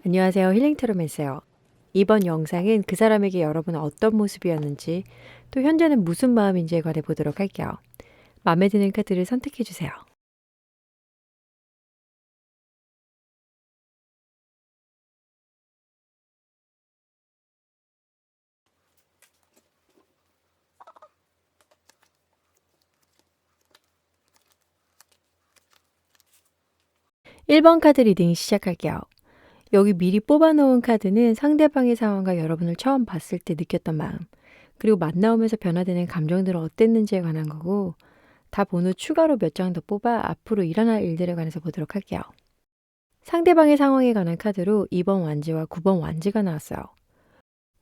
안녕하세요. 힐링트로맨스요. 이번 영상은 그 사람에게 여러분은 어떤 모습이었는지, 또 현재는 무슨 마음인지에 관해 보도록 할게요. 마음에 드는 카드를 선택해 주세요. 1번 카드 리딩 시작할게요. 여기 미리 뽑아놓은 카드는 상대방의 상황과 여러분을 처음 봤을 때 느꼈던 마음, 그리고 만나오면서 변화되는 감정들은 어땠는지에 관한 거고, 다 본 후 추가로 몇 장 더 뽑아 앞으로 일어날 일들에 관해서 보도록 할게요. 상대방의 상황에 관한 카드로 2번 완지와 9번 완지가 나왔어요.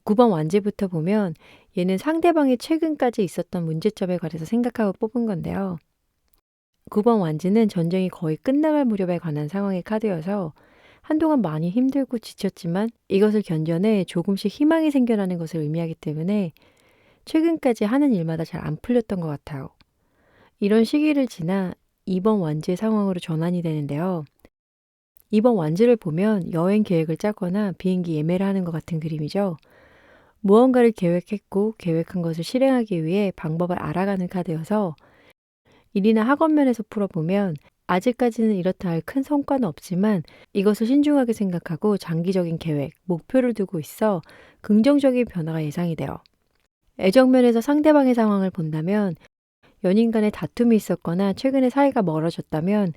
9번 완지부터 보면 얘는 상대방이 최근까지 있었던 문제점에 관해서 생각하고 뽑은 건데요. 9번 완지는 전쟁이 거의 끝나갈 무렵에 관한 상황의 카드여서 한동안 많이 힘들고 지쳤지만 이것을 견뎌내 조금씩 희망이 생겨나는 것을 의미하기 때문에 최근까지 하는 일마다 잘 안 풀렸던 것 같아요. 이런 시기를 지나 2번 완지의 상황으로 전환이 되는데요. 2번 완지를 보면 여행 계획을 짜거나 비행기 예매를 하는 것 같은 그림이죠. 무언가를 계획했고 계획한 것을 실행하기 위해 방법을 알아가는 카드여서 일이나 학원 면에서 풀어보면 아직까지는 이렇다 할 큰 성과는 없지만 이것을 신중하게 생각하고 장기적인 계획, 목표를 두고 있어 긍정적인 변화가 예상이 돼요. 애정 면에서 상대방의 상황을 본다면 연인 간에 다툼이 있었거나 최근에 사이가 멀어졌다면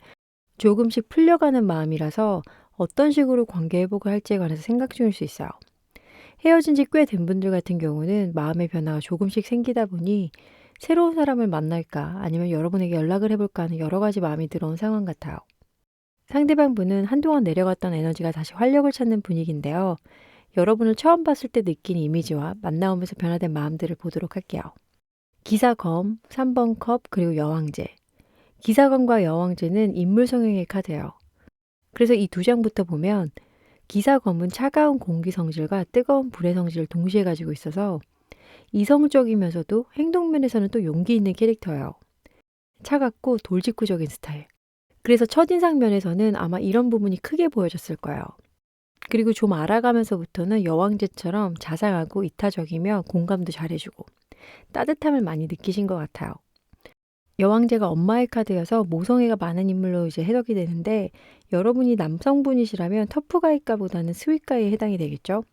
조금씩 풀려가는 마음이라서 어떤 식으로 관계 회복을 할지에 관해서 생각 중일 수 있어요. 헤어진 지 꽤 된 분들 같은 경우는 마음의 변화가 조금씩 생기다 보니 새로운 사람을 만날까 아니면 여러분에게 연락을 해볼까 하는 여러 가지 마음이 들어온 상황 같아요. 상대방 분은 한동안 내려갔던 에너지가 다시 활력을 찾는 분위기인데요. 여러분을 처음 봤을 때 느낀 이미지와 만나오면서 변화된 마음들을 보도록 할게요. 기사검, 3번 컵, 그리고 여왕제. 기사검과 여왕제는 인물 성향의 카드예요. 그래서 이 두 장부터 보면 기사검은 차가운 공기 성질과 뜨거운 불의 성질을 동시에 가지고 있어서 이성적이면서도 행동면에서는 또 용기 있는 캐릭터예요. 차갑고 돌직구적인 스타일. 그래서 첫인상 면에서는 아마 이런 부분이 크게 보여졌을 거예요. 그리고 좀 알아가면서부터는 여왕제처럼 자상하고 이타적이며 공감도 잘해주고 따뜻함을 많이 느끼신 것 같아요. 여왕제가 엄마의 카드여서 모성애가 많은 인물로 이제 해석이 되는데 여러분이 남성분이시라면 터프가이가 보다는 스윗가이에 해당이 되겠죠.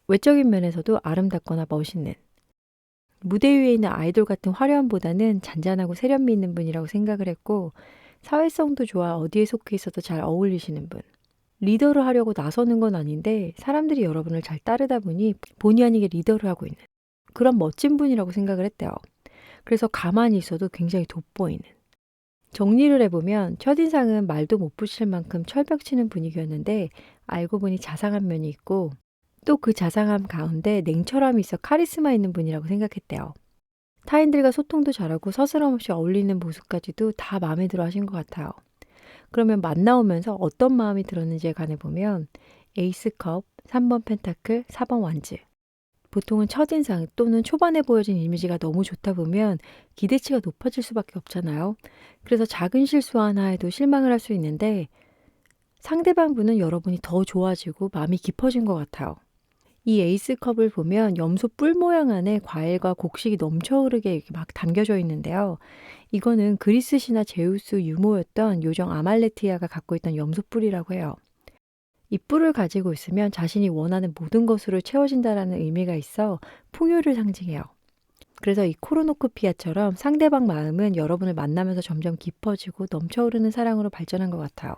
외적인 면에서도 아름답거나 멋있는 무대 위에 있는 아이돌 같은 화려함보다는 잔잔하고 세련미 있는 분이라고 생각을 했고 사회성도 좋아 어디에 속해 있어도 잘 어울리시는 분. 리더를 하려고 나서는 건 아닌데 사람들이 여러분을 잘 따르다 보니 본의 아니게 리더를 하고 있는 그런 멋진 분이라고 생각을 했대요. 그래서 가만히 있어도 굉장히 돋보이는. 정리를 해보면 첫인상은 말도 못 붙일 만큼 철벽 치는 분위기였는데 알고 보니 자상한 면이 있고 또 그 자상함 가운데 냉철함이 있어 카리스마 있는 분이라고 생각했대요. 타인들과 소통도 잘하고 서스럼 없이 어울리는 모습까지도 다 마음에 들어 하신 것 같아요. 그러면 만나오면서 어떤 마음이 들었는지에 관해 보면 에이스 컵, 3번 펜타클, 4번 완즈. 보통은 첫인상 또는 초반에 보여진 이미지가 너무 좋다 보면 기대치가 높아질 수밖에 없잖아요. 그래서 작은 실수 하나에도 실망을 할 수 있는데 상대방 분은 여러분이 더 좋아지고 마음이 깊어진 것 같아요. 이 에이스컵을 보면 염소 뿔 모양 안에 과일과 곡식이 넘쳐 흐르게 이렇게 막 담겨져 있는데요. 이거는 그리스 신화 제우스 유모였던 요정 아말레티아가 갖고 있던 염소 뿔이라고 해요. 이 뿔을 가지고 있으면 자신이 원하는 모든 것으로 채워진다라는 의미가 있어 풍요를 상징해요. 그래서 이 코르노코피아처럼 상대방 마음은 여러분을 만나면서 점점 깊어지고 넘쳐 흐르는 사랑으로 발전한 것 같아요.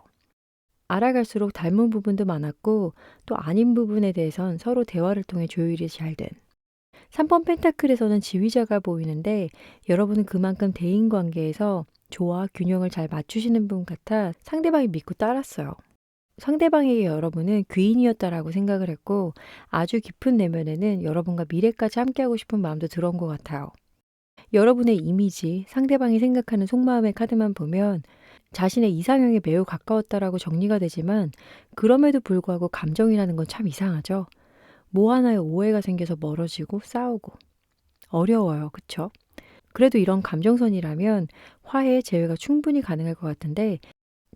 알아갈수록 닮은 부분도 많았고 또 아닌 부분에 대해선 서로 대화를 통해 조율이 잘 된. 3번 펜타클에서는 지휘자가 보이는데 여러분은 그만큼 대인관계에서 조화, 균형을 잘 맞추시는 분 같아 상대방이 믿고 따랐어요. 상대방에게 여러분은 귀인이었다라고 생각을 했고 아주 깊은 내면에는 여러분과 미래까지 함께하고 싶은 마음도 들어온 것 같아요. 여러분의 이미지, 상대방이 생각하는 속마음의 카드만 보면 자신의 이상형에 매우 가까웠다라고 정리가 되지만 그럼에도 불구하고 감정이라는 건 참 이상하죠. 뭐 하나에 오해가 생겨서 멀어지고 싸우고 어려워요. 그쵸? 그래도 이런 감정선이라면 화해, 재회가 충분히 가능할 것 같은데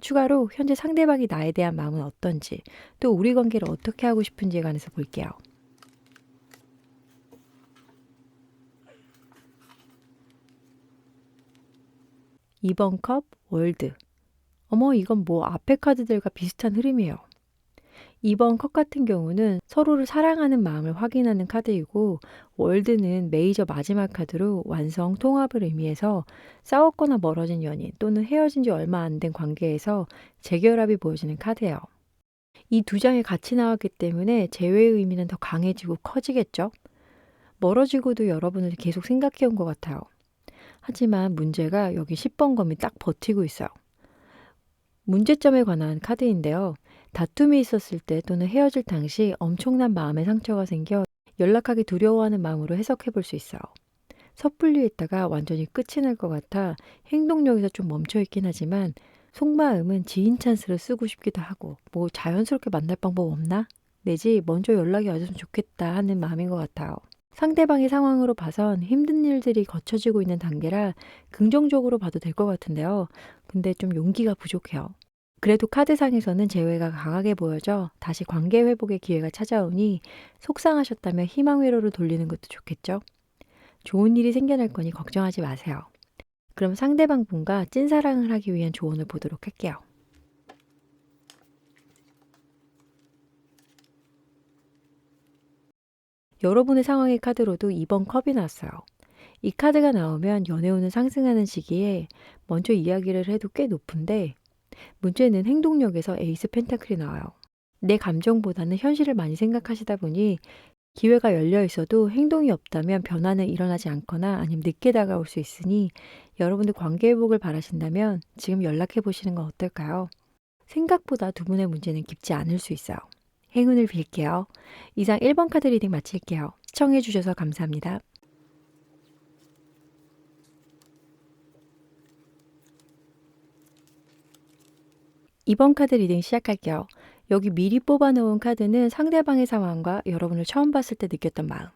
추가로 현재 상대방이 나에 대한 마음은 어떤지, 또 우리 관계를 어떻게 하고 싶은지에 관해서 볼게요. 2번 컵 월드. 어머, 이건 뭐 앞에 카드들과 비슷한 흐름이에요. 2번 컵 같은 경우는 서로를 사랑하는 마음을 확인하는 카드이고, 월드는 메이저 마지막 카드로 완성, 통합을 의미해서 싸웠거나 멀어진 연인 또는 헤어진 지 얼마 안 된 관계에서 재결합이 보여지는 카드예요. 이 두 장이 같이 나왔기 때문에 재회의 의미는 더 강해지고 커지겠죠? 멀어지고도 여러분을 계속 생각해 온 것 같아요. 하지만 문제가 여기 10번 검이 딱 버티고 있어요. 문제점에 관한 카드인데요. 다툼이 있었을 때 또는 헤어질 당시 엄청난 마음의 상처가 생겨 연락하기 두려워하는 마음으로 해석해 볼 수 있어요. 섣불리 있다가 완전히 끝이 날 것 같아 행동력에서 좀 멈춰 있긴 하지만 속마음은 지인 찬스를 쓰고 싶기도 하고, 뭐 자연스럽게 만날 방법 없나? 내지 먼저 연락이 와줬으면 좋겠다 하는 마음인 것 같아요. 상대방의 상황으로 봐선 힘든 일들이 거쳐지고 있는 단계라 긍정적으로 봐도 될 것 같은데요. 근데 좀 용기가 부족해요. 그래도 카드상에서는 재회가 강하게 보여져 다시 관계 회복의 기회가 찾아오니 속상하셨다면 희망 회로를 돌리는 것도 좋겠죠. 좋은 일이 생겨날 거니 걱정하지 마세요. 그럼 상대방 분과 찐사랑을 하기 위한 조언을 보도록 할게요. 여러분의 상황의 카드로도 2번 컵이 나왔어요. 이 카드가 나오면 연애운은 상승하는 시기에 먼저 이야기를 해도 꽤 높은데, 문제는 행동력에서 에이스 펜타클이 나와요. 내 감정보다는 현실을 많이 생각하시다 보니 기회가 열려 있어도 행동이 없다면 변화는 일어나지 않거나 아니면 늦게 다가올 수 있으니, 여러분들 관계 회복을 바라신다면 지금 연락해 보시는 건 어떨까요? 생각보다 두 분의 문제는 깊지 않을 수 있어요. 행운을 빌게요. 이상 1번 카드 리딩 마칠게요. 시청해 주셔서 감사합니다. 2번 카드 리딩 시작할게요. 여기 미리 뽑아놓은 카드는 상대방의 상황과 여러분을 처음 봤을 때 느꼈던 마음,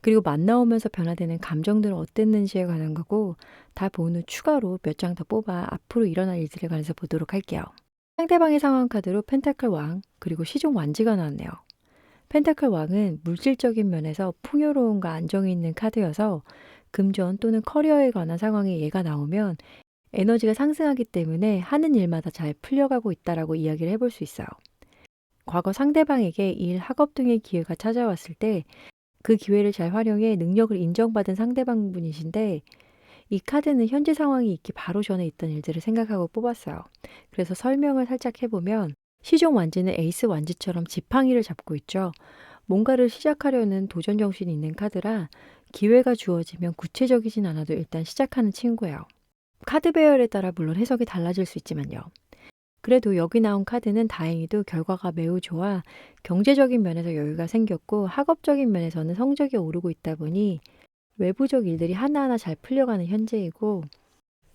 그리고 만나오면서 변화되는 감정들은 어땠는지에 관한 거고, 다 본 후 추가로 몇 장 더 뽑아 앞으로 일어날 일들에 관해서 보도록 할게요. 상대방의 상황 카드로 펜타클 왕, 그리고 시종 완지가 나왔네요. 펜타클 왕은 물질적인 면에서 풍요로움과 안정이 있는 카드여서 금전 또는 커리어에 관한 상황에 얘가 나오면 에너지가 상승하기 때문에 하는 일마다 잘 풀려가고 있다라고 이야기를 해볼 수 있어요. 과거 상대방에게 일, 학업 등의 기회가 찾아왔을 때 그 기회를 잘 활용해 능력을 인정받은 상대방 분이신데, 이 카드는 현재 상황이 있기 바로 전에 있던 일들을 생각하고 뽑았어요. 그래서 설명을 살짝 해보면, 시종 완지는 에이스 완지처럼 지팡이를 잡고 있죠. 뭔가를 시작하려는 도전 정신이 있는 카드라 기회가 주어지면 구체적이진 않아도 일단 시작하는 친구예요. 카드 배열에 따라 물론 해석이 달라질 수 있지만요. 그래도 여기 나온 카드는 다행히도 결과가 매우 좋아 경제적인 면에서 여유가 생겼고, 학업적인 면에서는 성적이 오르고 있다 보니 외부적 일들이 하나하나 잘 풀려가는 현재이고,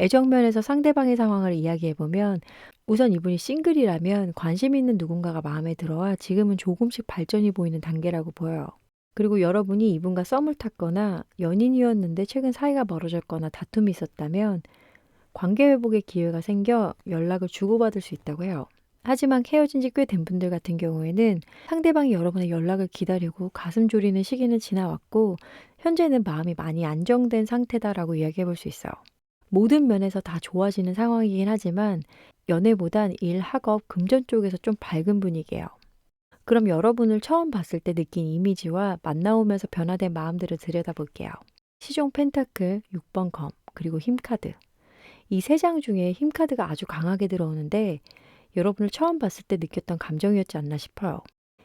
애정 면에서 상대방의 상황을 이야기해보면, 우선 이분이 싱글이라면 관심 있는 누군가가 마음에 들어와 지금은 조금씩 발전이 보이는 단계라고 보여요. 그리고 여러분이 이분과 썸을 탔거나 연인이었는데 최근 사이가 멀어졌거나 다툼이 있었다면 관계 회복의 기회가 생겨 연락을 주고받을 수 있다고 해요. 하지만 헤어진 지 꽤 된 분들 같은 경우에는 상대방이 여러분의 연락을 기다리고 가슴 졸이는 시기는 지나왔고, 현재는 마음이 많이 안정된 상태다라고 이야기해 볼 수 있어요. 모든 면에서 다 좋아지는 상황이긴 하지만 연애보단 일, 학업, 금전 쪽에서 좀 밝은 분위기예요. 그럼 여러분을 처음 봤을 때 느낀 이미지와 만나오면서 변화된 마음들을 들여다볼게요. 시종 펜타클, 6번 검, 그리고 힘카드. 이 세 장 중에 힘카드가 아주 강하게 들어오는데, 여러분을 처음 봤을 때 느꼈던 감정이었지 않나 싶어요.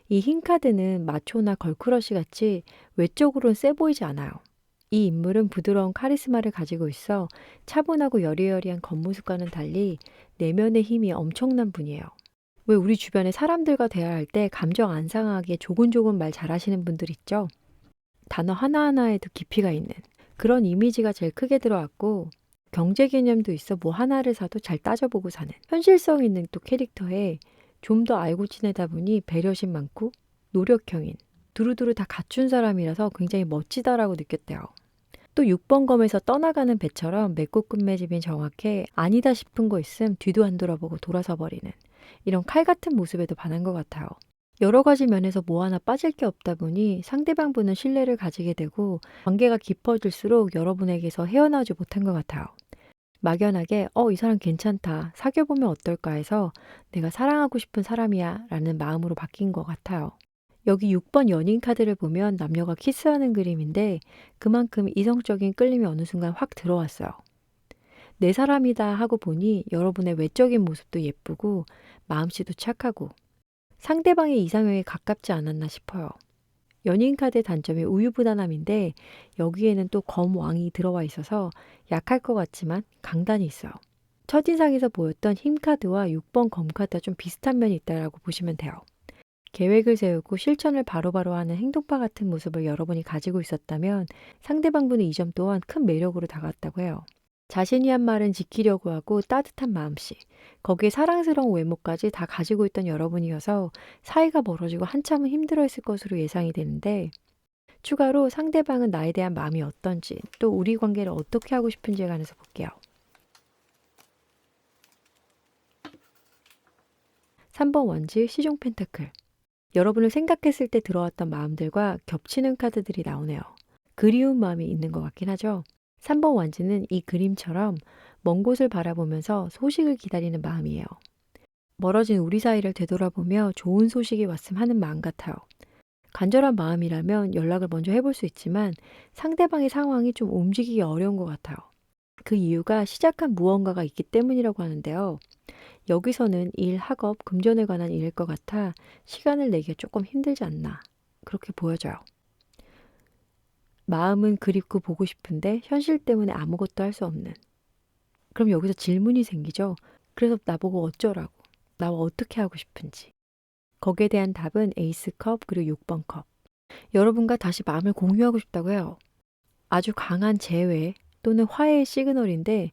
이 힘카드는 마초나 걸크러쉬 같이 외적으로는 세 보이지 않아요. 이 인물은 부드러운 카리스마를 가지고 있어 차분하고 여리여리한 겉모습과는 달리 내면의 힘이 엄청난 분이에요. 왜 우리 주변에 사람들과 대화할 때 감정 안 상하게 조곤조곤 말 잘하시는 분들 있죠? 단어 하나하나에도 깊이가 있는 그런 이미지가 제일 크게 들어왔고, 경제 개념도 있어 뭐 하나를 사도 잘 따져보고 사는 현실성 있는 또 캐릭터에 좀 더 알고 지내다 보니 배려심 많고 노력형인 두루두루 다 갖춘 사람이라서 굉장히 멋지다라고 느꼈대요. 또 6번 검에서 떠나가는 배처럼 맺고 끝맺음이 정확해 아니다 싶은 거 있음 뒤도 안 돌아보고 돌아서 버리는 이런 칼 같은 모습에도 반한 것 같아요. 여러 가지 면에서 뭐 하나 빠질 게 없다 보니 상대방 분은 신뢰를 가지게 되고 관계가 깊어질수록 여러분에게서 헤어나오지 못한 것 같아요. 막연하게 이 사람 괜찮다. 사귀어보면 어떨까 해서 내가 사랑하고 싶은 사람이야 라는 마음으로 바뀐 것 같아요. 여기 6번 연인 카드를 보면 남녀가 키스하는 그림인데 그만큼 이성적인 끌림이 어느 순간 확 들어왔어요. 내 사람이다 하고 보니 여러분의 외적인 모습도 예쁘고 마음씨도 착하고 상대방의 이상형에 가깝지 않았나 싶어요. 연인 카드의 단점이 우유부단함인데 여기에는 또 검왕이 들어와 있어서 약할 것 같지만 강단이 있어요. 첫인상에서 보였던 힘 카드와 6번 검 카드가 좀 비슷한 면이 있다고 보시면 돼요. 계획을 세우고 실천을 바로바로 하는 행동파 같은 모습을 여러분이 가지고 있었다면 상대방분은 이 점 또한 큰 매력으로 다가왔다고 해요. 자신이 한 말은 지키려고 하고 따뜻한 마음씨, 거기에 사랑스러운 외모까지 다 가지고 있던 여러분이어서 사이가 멀어지고 한참은 힘들어했을 것으로 예상이 되는데 추가로 상대방은 나에 대한 마음이 어떤지 또 우리 관계를 어떻게 하고 싶은지에 관해서 볼게요. 3번 원지 시종 펜타클. 여러분을 생각했을 때 들어왔던 마음들과 겹치는 카드들이 나오네요. 그리운 마음이 있는 것 같긴 하죠. 3번 원지는 이 그림처럼 먼 곳을 바라보면서 소식을 기다리는 마음이에요. 멀어진 우리 사이를 되돌아보며 좋은 소식이 왔으면 하는 마음 같아요. 간절한 마음이라면 연락을 먼저 해볼 수 있지만 상대방의 상황이 좀 움직이기 어려운 것 같아요. 그 이유가 시작한 무언가가 있기 때문이라고 하는데요. 여기서는 일, 학업, 금전에 관한 일일 것 같아 시간을 내기가 조금 힘들지 않나 그렇게 보여져요. 마음은 그립고 보고 싶은데 현실 때문에 아무것도 할 수 없는. 그럼 여기서 질문이 생기죠. 그래서 나보고 어쩌라고, 나와 어떻게 하고 싶은지. 거기에 대한 답은 에이스 컵 그리고 6번 컵. 여러분과 다시 마음을 공유하고 싶다고 해요. 아주 강한 재회 또는 화해의 시그널인데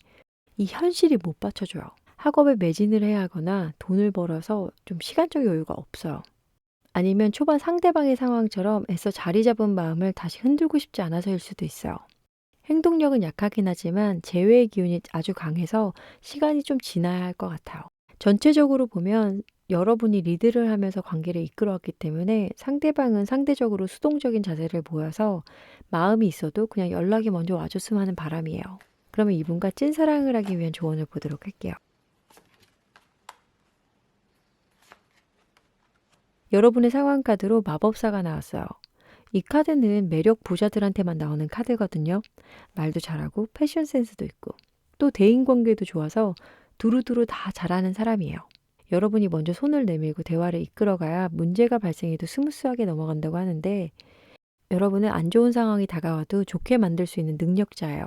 이 현실이 못 받쳐줘요. 학업에 매진을 해야 하거나 돈을 벌어서 좀 시간적 여유가 없어요. 아니면 초반 상대방의 상황처럼 애써 자리 잡은 마음을 다시 흔들고 싶지 않아서일 수도 있어요. 행동력은 약하긴 하지만 재회의 기운이 아주 강해서 시간이 좀 지나야 할 것 같아요. 전체적으로 보면 여러분이 리드를 하면서 관계를 이끌어왔기 때문에 상대방은 상대적으로 수동적인 자세를 보여서 마음이 있어도 그냥 연락이 먼저 와줬으면 하는 바람이에요. 그러면 이분과 찐사랑을 하기 위한 조언을 보도록 할게요. 여러분의 상황 카드로 마법사가 나왔어요. 이 카드는 매력 부자들한테만 나오는 카드거든요. 말도 잘하고 패션 센스도 있고 또 대인관계도 좋아서 두루두루 다 잘하는 사람이에요. 여러분이 먼저 손을 내밀고 대화를 이끌어가야 문제가 발생해도 스무스하게 넘어간다고 하는데 여러분은 안 좋은 상황이 다가와도 좋게 만들 수 있는 능력자예요.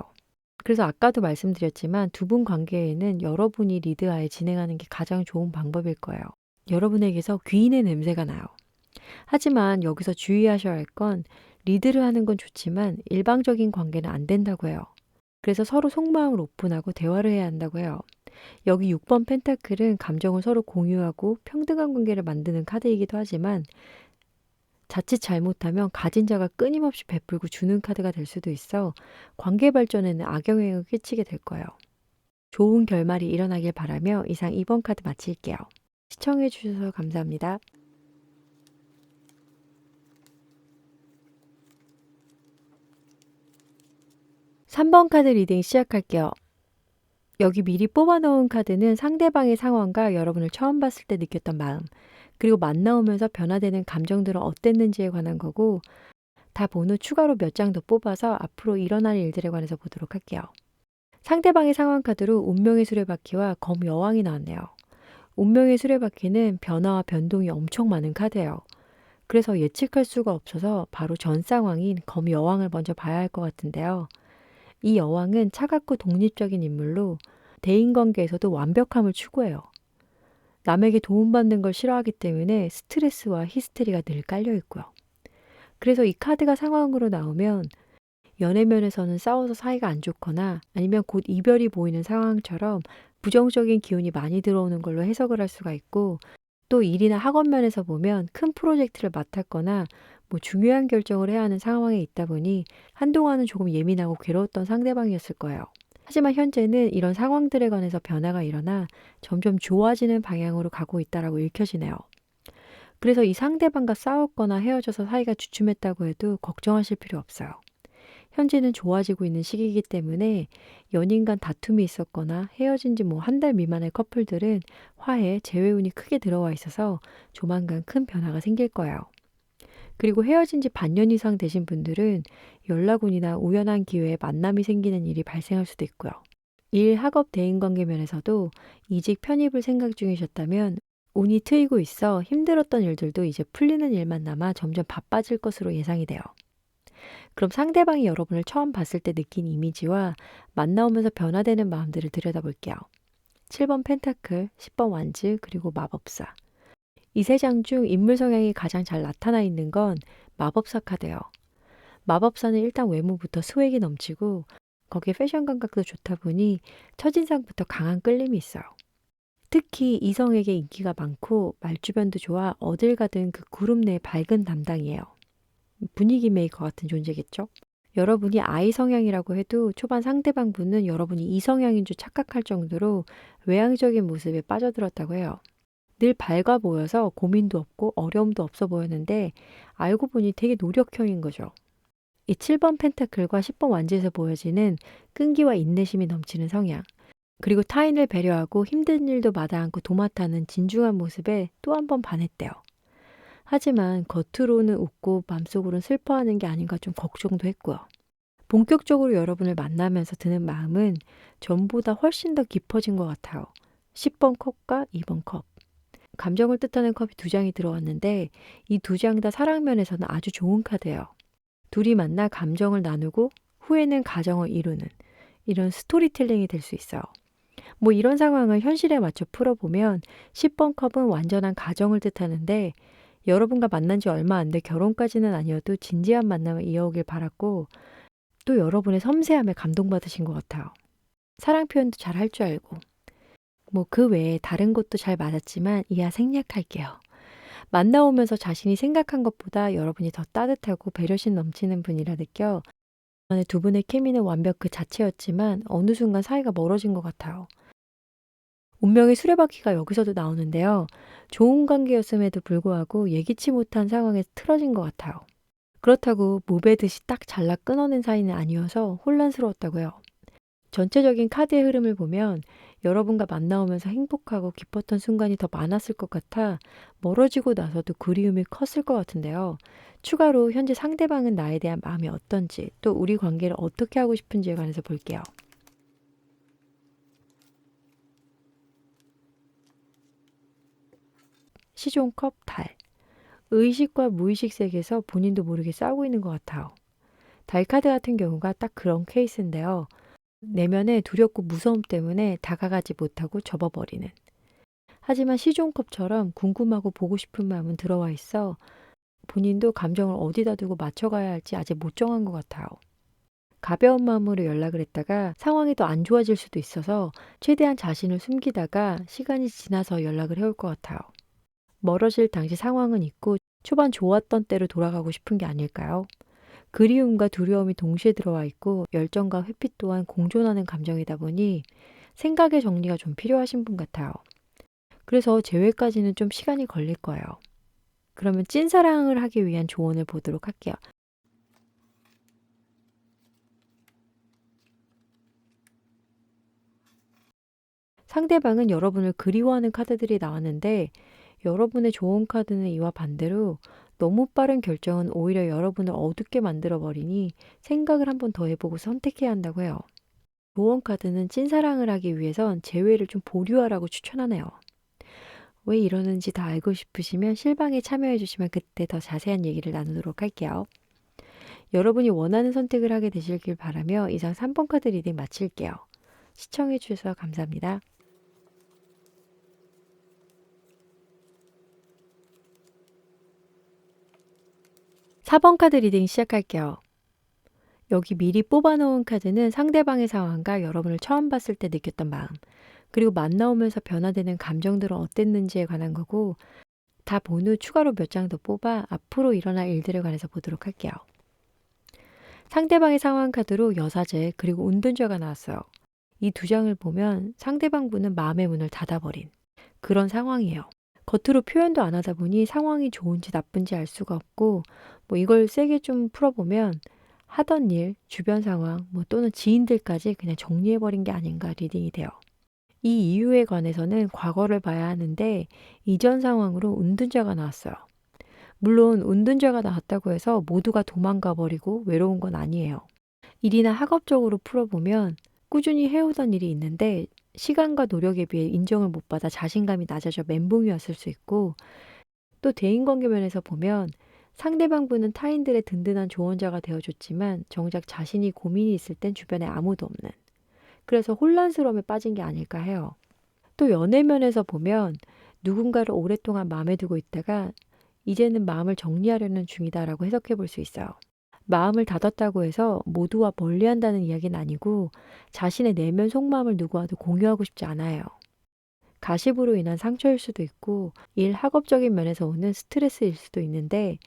그래서 아까도 말씀드렸지만 두 분 관계에는 여러분이 리드하에 진행하는 게 가장 좋은 방법일 거예요. 여러분에게서 귀인의 냄새가 나요. 하지만 여기서 주의하셔야 할 건 리드를 하는 건 좋지만 일방적인 관계는 안 된다고 해요. 그래서 서로 속마음을 오픈하고 대화를 해야 한다고 해요. 여기 6번 펜타클은 감정을 서로 공유하고 평등한 관계를 만드는 카드이기도 하지만 자칫 잘못하면 가진 자가 끊임없이 베풀고 주는 카드가 될 수도 있어 관계 발전에는 악영향을 끼치게 될 거예요. 좋은 결말이 일어나길 바라며 이상 2번 카드 마칠게요. 시청해 주셔서 감사합니다. 3번 카드 리딩 시작할게요. 여기 미리 뽑아놓은 카드는 상대방의 상황과 여러분을 처음 봤을 때 느꼈던 마음, 그리고 만나오면서 변화되는 감정들은 어땠는지에 관한 거고 다 본 후 추가로 몇 장 더 뽑아서 앞으로 일어날 일들에 관해서 보도록 할게요. 상대방의 상황 카드로 운명의 수레바퀴와 검 여왕이 나왔네요. 운명의 수레바퀴는 변화와 변동이 엄청 많은 카드예요. 그래서 예측할 수가 없어서 바로 전 상황인 검 여왕을 먼저 봐야 할 것 같은데요. 이 여왕은 차갑고 독립적인 인물로 대인관계에서도 완벽함을 추구해요. 남에게 도움받는 걸 싫어하기 때문에 스트레스와 히스테리가 늘 깔려 있고요. 그래서 이 카드가 상황으로 나오면 연애면에서는 싸워서 사이가 안 좋거나 아니면 곧 이별이 보이는 상황처럼 부정적인 기운이 많이 들어오는 걸로 해석을 할 수가 있고 또 일이나 학원 면에서 보면 큰 프로젝트를 맡았거나 뭐 중요한 결정을 해야 하는 상황에 있다 보니 한동안은 조금 예민하고 괴로웠던 상대방이었을 거예요. 하지만 현재는 이런 상황들에 관해서 변화가 일어나 점점 좋아지는 방향으로 가고 있다라고 읽혀지네요. 그래서 이 상대방과 싸웠거나 헤어져서 사이가 주춤했다고 해도 걱정하실 필요 없어요. 현재는 좋아지고 있는 시기이기 때문에 연인 간 다툼이 있었거나 헤어진 지 뭐 한 달 미만의 커플들은 화해, 재회운이 크게 들어와 있어서 조만간 큰 변화가 생길 거예요. 그리고 헤어진 지 반년 이상 되신 분들은 연락운이나 우연한 기회에 만남이 생기는 일이 발생할 수도 있고요. 일, 학업, 대인관계 면에서도 이직 편입을 생각 중이셨다면 운이 트이고 있어 힘들었던 일들도 이제 풀리는 일만 남아 점점 바빠질 것으로 예상이 돼요. 그럼 상대방이 여러분을 처음 봤을 때 느낀 이미지와 만나오면서 변화되는 마음들을 들여다볼게요. 7번 펜타클, 10번 완즈, 그리고 마법사. 이 세 장 중 인물 성향이 가장 잘 나타나 있는 건 마법사 카드예요. 마법사는 일단 외모부터 스웩이 넘치고 거기에 패션 감각도 좋다 보니 첫인상부터 강한 끌림이 있어요. 특히 이성에게 인기가 많고 말주변도 좋아 어딜 가든 그 그룹 내 밝은 담당이에요. 분위기 메이커 같은 존재겠죠? 여러분이 I 성향이라고 해도 초반 상대방 분은 여러분이 E 성향인 줄 착각할 정도로 외향적인 모습에 빠져들었다고 해요. 늘 밝아 보여서 고민도 없고 어려움도 없어 보였는데 알고 보니 되게 노력형인 거죠. 이 7번 펜타클과 10번 완지에서 보여지는 끈기와 인내심이 넘치는 성향, 그리고 타인을 배려하고 힘든 일도 마다 않고 도맡아는 진중한 모습에 또 한 번 반했대요. 하지만 겉으로는 웃고 맘속으로는 슬퍼하는 게 아닌가 좀 걱정도 했고요. 본격적으로 여러분을 만나면서 드는 마음은 전보다 훨씬 더 깊어진 것 같아요. 10번 컵과 2번 컵. 감정을 뜻하는 컵이 두 장이 들어왔는데 이 두 장 다 사랑면에서는 아주 좋은 카드예요. 둘이 만나 감정을 나누고 후에는 가정을 이루는 이런 스토리텔링이 될 수 있어요. 뭐 이런 상황을 현실에 맞춰 풀어보면 10번 컵은 완전한 가정을 뜻하는데 여러분과 만난 지 얼마 안 돼 결혼까지는 아니어도 진지한 만남을 이어오길 바랐고 또 여러분의 섬세함에 감동받으신 것 같아요. 사랑 표현도 잘 할 줄 알고 뭐 그 외에 다른 것도 잘 맞았지만 이하 생략할게요. 만나오면서 자신이 생각한 것보다 여러분이 더 따뜻하고 배려심 넘치는 분이라 느껴 이번에 두 분의 케미는 완벽 그 자체였지만 어느 순간 사이가 멀어진 것 같아요. 운명의 수레바퀴가 여기서도 나오는데요. 좋은 관계였음에도 불구하고 예기치 못한 상황에서 틀어진 것 같아요. 그렇다고 무배듯이 딱 잘라 끊어낸 사이는 아니어서 혼란스러웠다고 해요. 전체적인 카드의 흐름을 보면 여러분과 만나오면서 행복하고 기뻤던 순간이 더 많았을 것 같아 멀어지고 나서도 그리움이 컸을 것 같은데요. 추가로 현재 상대방은 나에 대한 마음이 어떤지 또 우리 관계를 어떻게 하고 싶은지에 관해서 볼게요. 시종컵 달. 의식과 무의식 세계에서 본인도 모르게 싸우고 있는 것 같아요. 달 카드 같은 경우가 딱 그런 케이스인데요. 내면의 두렵고 무서움 때문에 다가가지 못하고 접어버리는. 하지만 시종컵처럼 궁금하고 보고 싶은 마음은 들어와 있어 본인도 감정을 어디다 두고 맞춰가야 할지 아직 못 정한 것 같아요. 가벼운 마음으로 연락을 했다가 상황이 더 안 좋아질 수도 있어서 최대한 자신을 숨기다가 시간이 지나서 연락을 해올 것 같아요. 멀어질 당시 상황은 있고 초반 좋았던 때로 돌아가고 싶은 게 아닐까요? 그리움과 두려움이 동시에 들어와 있고 열정과 회피 또한 공존하는 감정이다 보니 생각의 정리가 좀 필요하신 분 같아요. 그래서 재회까지는 좀 시간이 걸릴 거예요. 그러면 찐사랑을 하기 위한 조언을 보도록 할게요. 상대방은 여러분을 그리워하는 카드들이 나왔는데 여러분의 좋은 카드는 이와 반대로 너무 빠른 결정은 오히려 여러분을 어둡게 만들어버리니 생각을 한 번 더 해보고 선택해야 한다고 해요. 조언 카드는 찐사랑을 하기 위해선 재회를 좀 보류하라고 추천하네요. 왜 이러는지 더 알고 싶으시면 실방에 참여해 주시면 그때 더 자세한 얘기를 나누도록 할게요. 여러분이 원하는 선택을 하게 되시길 바라며 이상 3번 카드 리딩 마칠게요. 시청해 주셔서 감사합니다. 4번 카드 리딩 시작할게요. 여기 미리 뽑아놓은 카드는 상대방의 상황과 여러분을 처음 봤을 때 느꼈던 마음, 그리고 만나오면서 변화되는 감정들은 어땠는지에 관한 거고 다 본 후 추가로 몇 장 더 뽑아 앞으로 일어날 일들에 관해서 보도록 할게요. 상대방의 상황 카드로 여사제 그리고 운둔자가 나왔어요. 이 두 장을 보면 상대방 분은 마음의 문을 닫아버린 그런 상황이에요. 겉으로 표현도 안 하다 보니 상황이 좋은지 나쁜지 알 수가 없고 이걸 세게 좀 풀어보면 하던 일, 주변 상황 또는 지인들까지 그냥 정리해버린 게 아닌가 리딩이 돼요. 이 이유에 관해서는 과거를 봐야 하는데 이전 상황으로 운둔자가 나왔어요. 물론 운둔자가 나왔다고 해서 모두가 도망가 버리고 외로운 건 아니에요. 일이나 학업적으로 풀어보면 꾸준히 해오던 일이 있는데 시간과 노력에 비해 인정을 못 받아 자신감이 낮아져 멘붕이 왔을 수 있고 또 대인관계 면에서 보면 상대방 분은 타인들의 든든한 조언자가 되어줬지만 정작 자신이 고민이 있을 땐 주변에 아무도 없는 그래서 혼란스러움에 빠진 게 아닐까 해요. 또 연애 면에서 보면 누군가를 오랫동안 마음에 두고 있다가 이제는 마음을 정리하려는 중이다라고 해석해 볼 수 있어요. 마음을 닫았다고 해서 모두와 멀리한다는 이야기는 아니고 자신의 내면 속마음을 누구와도 공유하고 싶지 않아요. 가십으로 인한 상처일 수도 있고 일 학업적인 면에서 오는 스트레스일 수도 있는데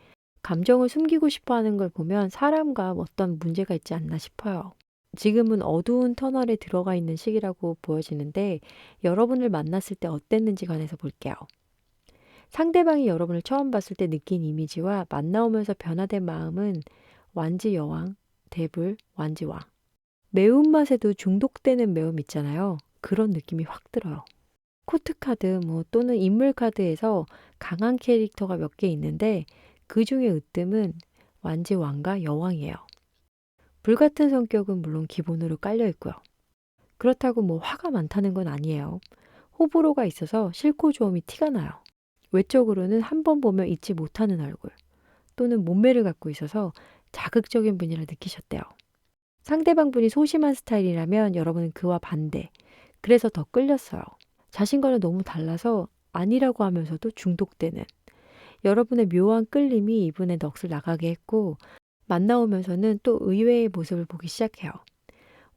감정을 숨기고 싶어 하는 걸 보면 사람과 어떤 문제가 있지 않나 싶어요. 지금은 어두운 터널에 들어가 있는 시기라고 보여지는데 여러분을 만났을 때 어땠는지 관해서 볼게요. 상대방이 여러분을 처음 봤을 때 느낀 이미지와 만나오면서 변화된 마음은 완지 여왕, 대불, 완지왕. 매운맛에도 중독되는 매움 있잖아요. 그런 느낌이 확 들어요. 코트카드 또는 인물카드에서 강한 캐릭터가 몇 개 있는데 그 중에 으뜸은 완지왕과 여왕이에요. 불같은 성격은 물론 기본으로 깔려 있고요. 그렇다고 화가 많다는 건 아니에요. 호불호가 있어서 싫고 좋음이 티가 나요. 외적으로는 한 번 보면 잊지 못하는 얼굴 또는 몸매를 갖고 있어서 자극적인 분이라 느끼셨대요. 상대방 분이 소심한 스타일이라면 여러분은 그와 반대. 그래서 더 끌렸어요. 자신과는 너무 달라서 아니라고 하면서도 중독되는 여러분의 묘한 끌림이 이분의 넋을 나가게 했고 만나오면서는 또 의외의 모습을 보기 시작해요.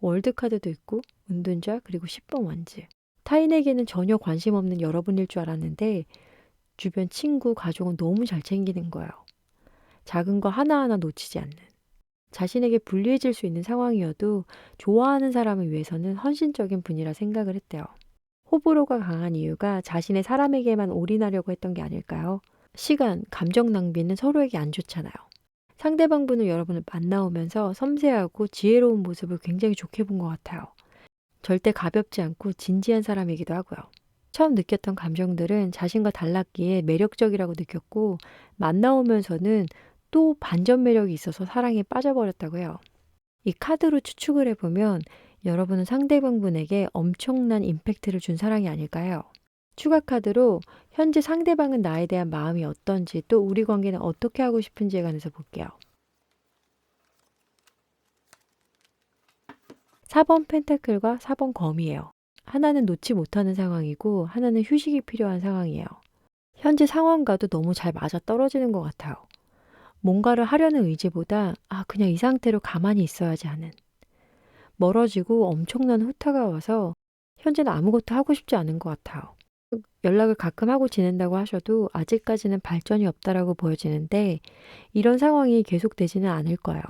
월드카드도 있고 운둔자 그리고 10번 완즈. 타인에게는 전혀 관심 없는 여러분일 줄 알았는데 주변 친구, 가족은 너무 잘 챙기는 거예요. 작은 거 하나하나 놓치지 않는. 자신에게 불리해질 수 있는 상황이어도 좋아하는 사람을 위해서는 헌신적인 분이라 생각을 했대요. 호불호가 강한 이유가 자신의 사람에게만 올인하려고 했던 게 아닐까요? 시간, 감정 낭비는 서로에게 안 좋잖아요. 상대방 분은 여러분을 만나오면서 섬세하고 지혜로운 모습을 굉장히 좋게 본 것 같아요. 절대 가볍지 않고 진지한 사람이기도 하고요. 처음 느꼈던 감정들은 자신과 달랐기에 매력적이라고 느꼈고 만나오면서는 또 반전 매력이 있어서 사랑에 빠져버렸다고 해요. 이 카드로 추측을 해보면 여러분은 상대방 분에게 엄청난 임팩트를 준 사랑이 아닐까 해요. 추가 카드로 현재 상대방은 나에 대한 마음이 어떤지 또 우리 관계는 어떻게 하고 싶은지에 관해서 볼게요. 4번 펜타클과 4번 검이에요. 하나는 놓지 못하는 상황이고 하나는 휴식이 필요한 상황이에요. 현재 상황과도 너무 잘 맞아 떨어지는 것 같아요. 뭔가를 하려는 의지보다 그냥 이 상태로 가만히 있어야지 하는 멀어지고 엄청난 후타가 와서 현재는 아무것도 하고 싶지 않은 것 같아요. 연락을 가끔 하고 지낸다고 하셔도 아직까지는 발전이 없다라고 보여지는데 이런 상황이 계속되지는 않을 거예요.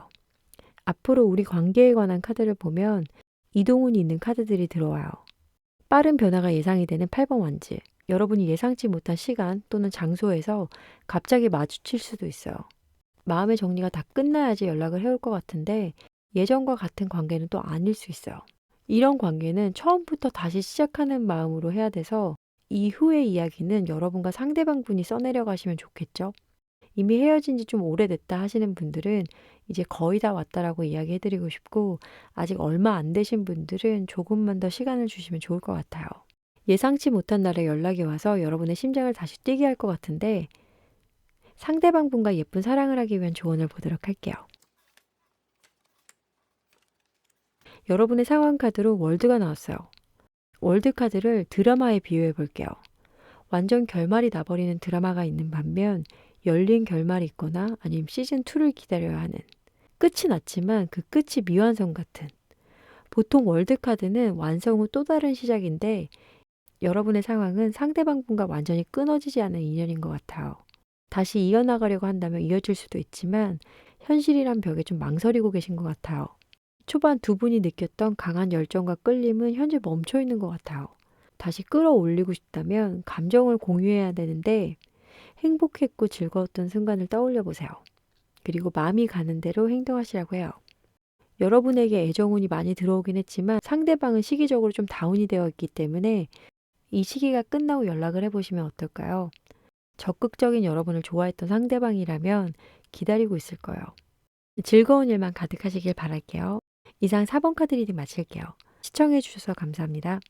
앞으로 우리 관계에 관한 카드를 보면 이동운이 있는 카드들이 들어와요. 빠른 변화가 예상이 되는 8번 완즈. 여러분이 예상치 못한 시간 또는 장소에서 갑자기 마주칠 수도 있어요. 마음의 정리가 다 끝나야지 연락을 해올 것 같은데 예전과 같은 관계는 또 아닐 수 있어요. 이런 관계는 처음부터 다시 시작하는 마음으로 해야 돼서 이후의 이야기는 여러분과 상대방 분이 써내려 가시면 좋겠죠? 이미 헤어진 지 좀 오래됐다 하시는 분들은 이제 거의 다 왔다라고 이야기해드리고 싶고 아직 얼마 안 되신 분들은 조금만 더 시간을 주시면 좋을 것 같아요. 예상치 못한 날에 연락이 와서 여러분의 심장을 다시 뛰게 할 것 같은데 상대방 분과 예쁜 사랑을 하기 위한 조언을 보도록 할게요. 여러분의 상황 카드로 월드가 나왔어요. 월드 카드를 드라마에 비유해 볼게요. 완전 결말이 나버리는 드라마가 있는 반면 열린 결말이 있거나 아니면 시즌2를 기다려야 하는 끝이 났지만 그 끝이 미완성 같은 보통 월드 카드는 완성 후 또 다른 시작인데 여러분의 상황은 상대방분과 완전히 끊어지지 않은 인연인 것 같아요. 다시 이어나가려고 한다면 이어질 수도 있지만 현실이란 벽에 좀 망설이고 계신 것 같아요. 초반 두 분이 느꼈던 강한 열정과 끌림은 현재 멈춰 있는 것 같아요. 다시 끌어올리고 싶다면 감정을 공유해야 되는데 행복했고 즐거웠던 순간을 떠올려 보세요. 그리고 마음이 가는 대로 행동하시라고 해요. 여러분에게 애정운이 많이 들어오긴 했지만 상대방은 시기적으로 좀 다운이 되어 있기 때문에 이 시기가 끝나고 연락을 해보시면 어떨까요? 적극적인 여러분을 좋아했던 상대방이라면 기다리고 있을 거예요. 즐거운 일만 가득하시길 바랄게요. 이상 4번 카드 리딩 마칠게요. 시청해 주셔서 감사합니다.